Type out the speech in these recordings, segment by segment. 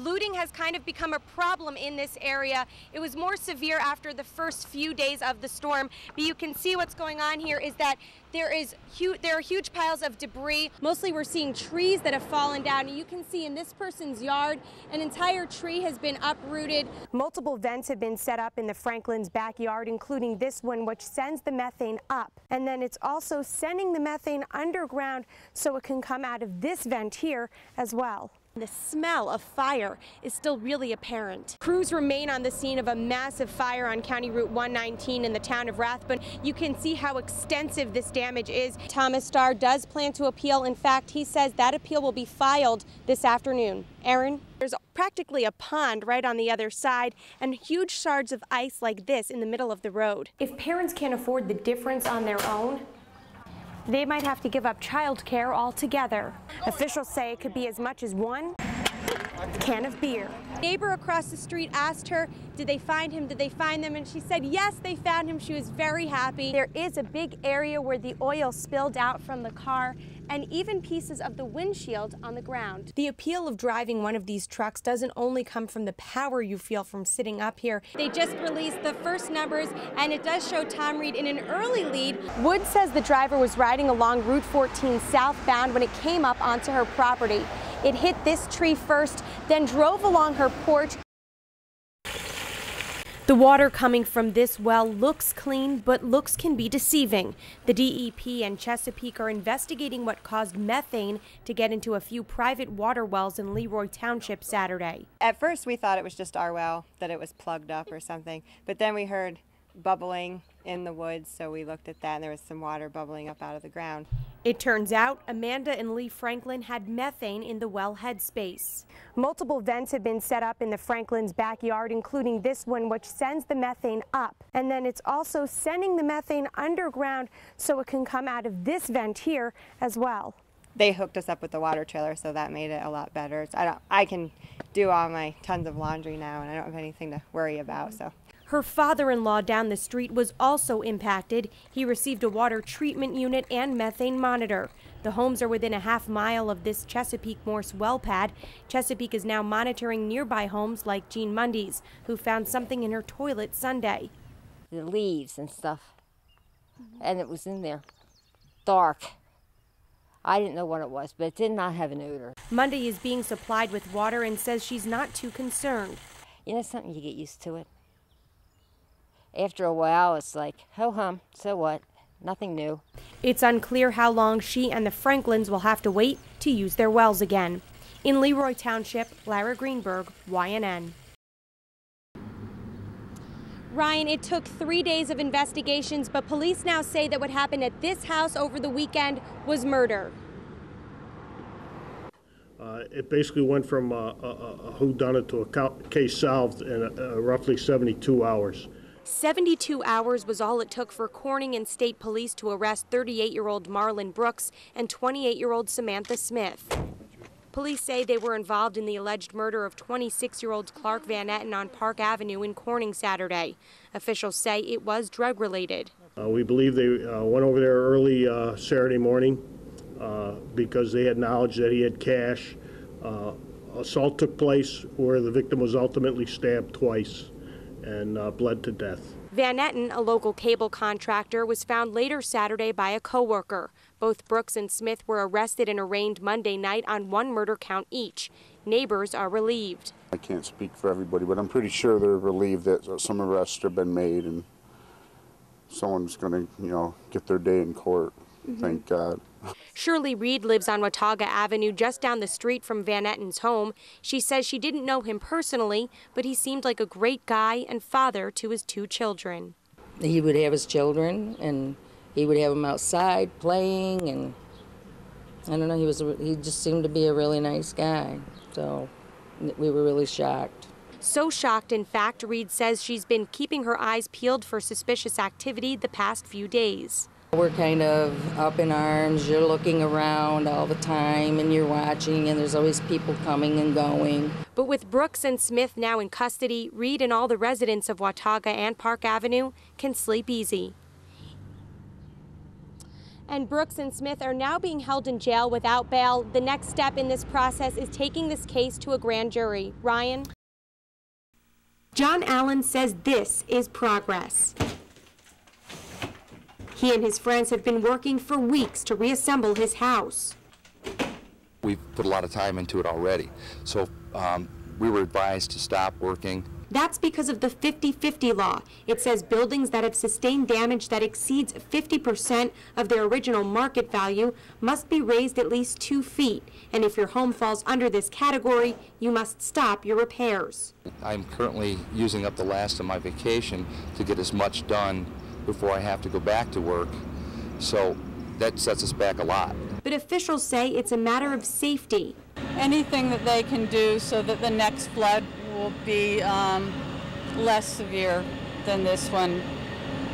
Looting has kind of become a problem in this area. It was more severe after the first few days of the storm, but you can see what's going on here is that there are huge piles of debris. Mostly we're seeing trees that have fallen down. And you can see in this person's yard, an entire tree has been uprooted. Multiple vents have been set up in the Franklin's backyard, including this one, which sends the methane up. And then it's also sending the methane underground so it can come out of this vent here as well. The smell of fire is still really apparent. Crews remain on the scene of a massive fire on County Route 119 in the town of Rathbun. You can see how extensive this damage is. Thomas Starr does plan to appeal. In fact, he says that appeal will be filed this afternoon. Aaron? There's practically a pond right on the other side and huge shards of ice like this in the middle of the road. If parents can't afford the difference on their own, they might have to give up childcare altogether. Officials say it could be as much as one can of beer. A neighbor across the street asked her, did they find him? Did they find them? And she said, yes, they found him. She was very happy. There is a big area where the oil spilled out from the car and even pieces of the windshield on the ground. The appeal of driving one of these trucks doesn't only come from the power you feel from sitting up here. They just released the first numbers, and it does show Tom Reed in an early lead. Woods says the driver was riding along Route 14 southbound when it came up onto her property. It hit this tree first, then drove along her porch. The water coming from this well looks clean, but looks can be deceiving. The DEP and Chesapeake are investigating what caused methane to get into a few private water wells in Leroy Township Saturday. At first we thought it was just our well, that it was plugged up or something, but then we heard bubbling in the woods, so we looked at that and there was some water bubbling up out of the ground. It turns out Amanda and Lee Franklin had methane in the wellhead space. Multiple vents have been set up in the Franklin's backyard, including this one, which sends the methane up. And then it's also sending the methane underground so it can come out of this vent here as well. They hooked us up with the water trailer, so that made it a lot better. I can do all my tons of laundry now, and I don't have anything to worry about. So. Her father-in-law down the street was also impacted. He received a water treatment unit and methane monitor. The homes are within a half mile of this Chesapeake Morse well pad. Chesapeake is now monitoring nearby homes like Jean Mundy's, who found something in her toilet Sunday. The leaves and stuff, and it was in there, dark. I didn't know what it was, but it did not have an odor. Mundy is being supplied with water and says she's not too concerned. You know something, you get used to it. After a while, it's like, ho-hum, so what? Nothing new. It's unclear how long she and the Franklins will have to wait to use their wells again. In Leroy Township, Lara Greenberg, YNN. Ryan, it took 3 days of investigations, but police now say that what happened at this house over the weekend was murder. It basically went from a whodunit to a case solved in roughly 72 hours. 72 hours was all it took for Corning and State Police to arrest 38-year-old Marlon Brooks and 28-year-old Samantha Smith. Police say they were involved in the alleged murder of 26-year-old Clark Van Etten on Park Avenue in Corning Saturday. Officials say it was drug-related. We believe they went over there early Saturday morning because they had knowledge that he had cash. Assault took place where the victim was ultimately stabbed twice and bled to death. Van Etten, a local cable contractor, was found later Saturday by a coworker. Both Brooks and Smith were arrested and arraigned Monday night on one murder count each. Neighbors are relieved. I can't speak for everybody, but I'm pretty sure they're relieved that some arrests have been made and someone's going to, get their day in court. Thank God. Shirley Reed lives on Watauga Avenue just down the street from Van Etten's home. She says she didn't know him personally, but he seemed like a great guy and father to his 2 children. He would have his children, and he would have them outside playing, and I don't know, he just seemed to be a really nice guy, so we were really shocked. So shocked, in fact, Reed says she's been keeping her eyes peeled for suspicious activity the past few days. We're kind of up in arms. You're looking around all the time and you're watching, and there's always people coming and going. But with Brooks and Smith now in custody, Reed and all the residents of Watauga and Park Avenue can sleep easy. And Brooks and Smith are now being held in jail without bail. The next step in this process is taking this case to a grand jury. Ryan? John Allen says this is progress. He and his friends have been working for weeks to reassemble his house. We've put a lot of time into it already, so we were advised to stop working. That's because of the 50-50 law. It says buildings that have sustained damage that exceeds 50% of their original market value must be raised at least 2 feet. And if your home falls under this category, you must stop your repairs. I'm currently using up the last of my vacation to get as much done before I have to go back to work. So that sets us back a lot. But officials say it's a matter of safety. Anything that they can do so that the next flood will be less severe than this one,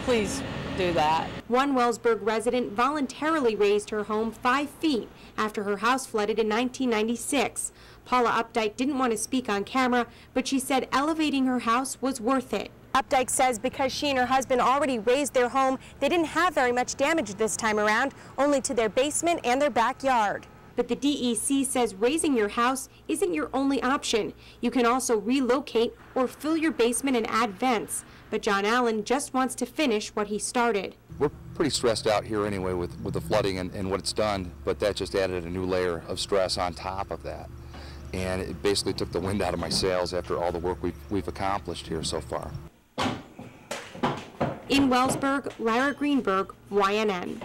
please do that. One Wellsburg resident voluntarily raised her home 5 feet after her house flooded in 1996. Paula Updike didn't want to speak on camera, but she said elevating her house was worth it. Updike says because she and her husband already raised their home, they didn't have very much damage this time around, only to their basement and their backyard. But the DEC says raising your house isn't your only option. You can also relocate or fill your basement and add vents. But John Allen just wants to finish what he started. We're pretty stressed out here anyway with the flooding and what it's done, but that just added a new layer of stress on top of that. And it basically took the wind out of my sails after all the work we've accomplished here so far. In Wellsburg, Lara Greenberg, YNN.